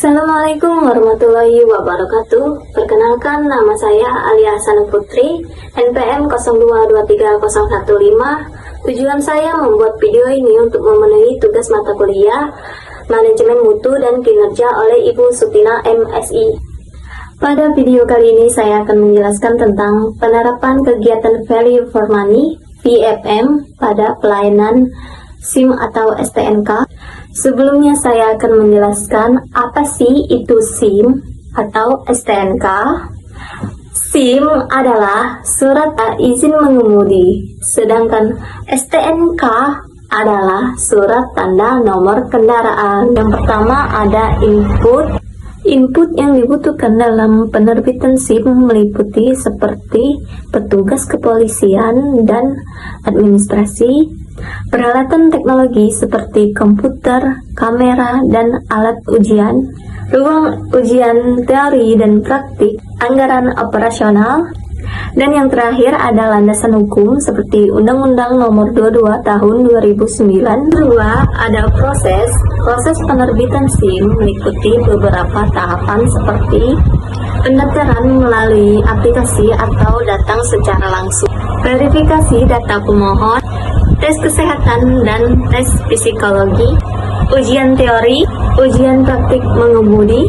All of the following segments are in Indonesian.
Assalamualaikum warahmatullahi wabarakatuh. Perkenalkan, nama saya Alia Hasanah Putri, NPM 02230115. Tujuan saya membuat video ini untuk memenuhi tugas mata kuliah Manajemen Mutu dan Kinerja oleh Ibu Sutina MSI. Pada video kali ini saya akan menjelaskan tentang penerapan kegiatan Value for Money (VFM) pada pelayanan SIM atau STNK. Sebelumnya saya akan menjelaskan apa sih itu SIM atau STNK. SIM adalah surat izin mengemudi, sedangkan STNK adalah surat tanda nomor kendaraan. Yang pertama ada input. Input yang dibutuhkan dalam penerbitan SIM meliputi seperti petugas kepolisian dan administrasi, peralatan teknologi seperti komputer, kamera, dan alat ujian, ruang ujian teori dan praktik, anggaran operasional, dan yang terakhir ada landasan hukum seperti Undang-Undang Nomor 22 Tahun 2009. Kedua, ada proses penerbitan SIM meliputi beberapa tahapan seperti pendaftaran melalui aplikasi atau datang secara langsung, verifikasi data pemohon, tes kesehatan dan tes psikologi, ujian teori, ujian praktik mengemudi,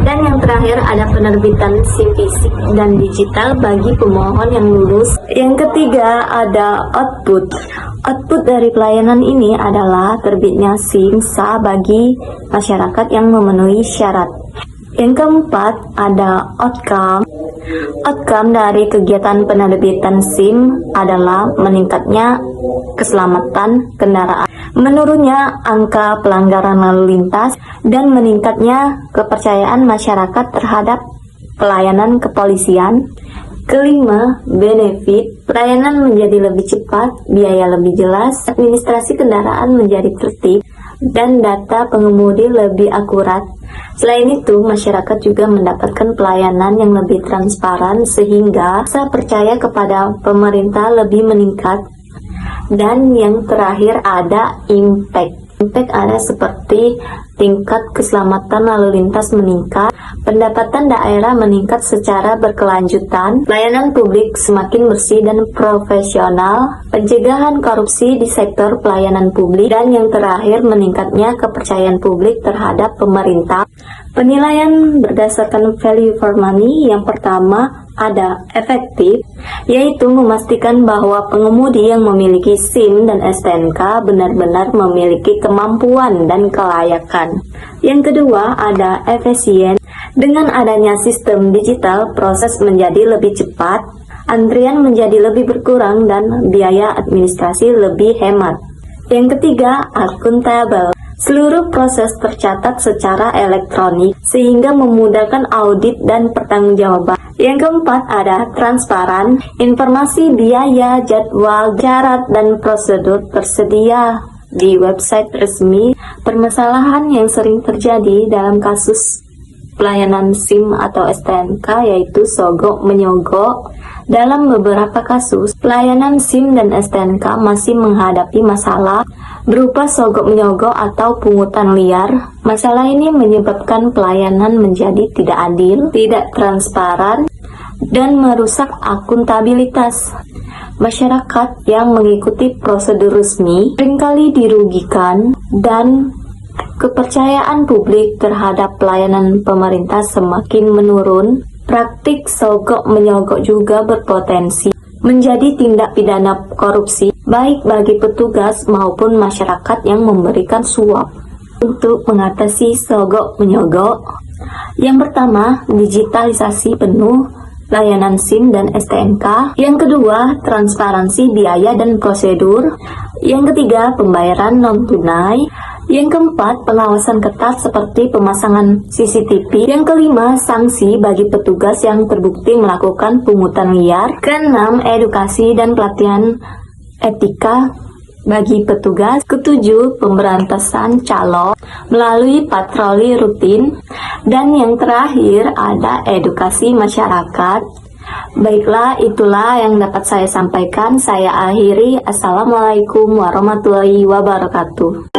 dan yang terakhir ada penerbitan SIM fisik dan digital bagi pemohon yang lulus. Yang ketiga ada output. Output dari pelayanan ini adalah terbitnya SIM sah bagi masyarakat yang memenuhi syarat. Yang keempat ada outcome. Outcome dari kegiatan penerbitan SIM adalah meningkatnya keselamatan kendaraan, menurunnya angka pelanggaran lalu lintas, dan meningkatnya kepercayaan masyarakat terhadap pelayanan kepolisian. Kelima, benefit. Pelayanan menjadi lebih cepat, biaya lebih jelas, administrasi kendaraan menjadi tertib, dan data pengemudi lebih akurat. Selain itu, masyarakat juga mendapatkan pelayanan yang lebih transparan sehingga rasa percaya kepada pemerintah lebih meningkat. Dan yang terakhir ada impact. Impact ada seperti tingkat keselamatan lalu lintas meningkat, pendapatan daerah meningkat secara berkelanjutan, pelayanan publik semakin bersih dan profesional, pencegahan korupsi di sektor pelayanan publik, dan yang terakhir meningkatnya kepercayaan publik terhadap pemerintah. Penilaian berdasarkan value for money yang pertama ada efektif, yaitu memastikan bahwa pengemudi yang memiliki SIM dan STNK benar-benar memiliki kemampuan dan kelayakan. Yang kedua ada efisien. Dengan adanya sistem digital, proses menjadi lebih cepat, antrian menjadi lebih berkurang, dan biaya administrasi lebih hemat. Yang ketiga, akuntabel. Seluruh proses tercatat secara elektronik sehingga memudahkan audit dan pertanggungjawaban. Yang keempat ada transparan. Informasi biaya, jadwal, syarat, dan prosedur tersedia di website resmi. Permasalahan yang sering terjadi dalam kasus pelayanan SIM atau STNK yaitu sogok menyogok. Dalam beberapa kasus, pelayanan SIM dan STNK masih menghadapi masalah berupa sogok menyogok atau pungutan liar. Masalah ini menyebabkan pelayanan menjadi tidak adil, tidak transparan, dan merusak akuntabilitas. Masyarakat yang mengikuti prosedur resmi seringkali dirugikan dan kepercayaan publik terhadap pelayanan pemerintah semakin menurun. Praktik sogok menyogok juga berpotensi menjadi tindak pidana korupsi baik bagi petugas maupun masyarakat yang memberikan suap. Untuk mengatasi sogok menyogok, yang pertama, digitalisasi penuh layanan SIM dan STNK. Yang kedua, transparansi biaya dan prosedur. Yang ketiga, pembayaran non-tunai. Yang keempat, pengawasan ketat seperti pemasangan CCTV. Yang kelima, sanksi bagi petugas yang terbukti melakukan pungutan liar. Keenam, edukasi dan pelatihan etika bagi petugas. Ketujuh, pemberantasan calo melalui patroli rutin. Dan yang terakhir ada edukasi masyarakat. Baiklah, itulah yang dapat saya sampaikan. Saya akhiri. Assalamualaikum warahmatullahi wabarakatuh.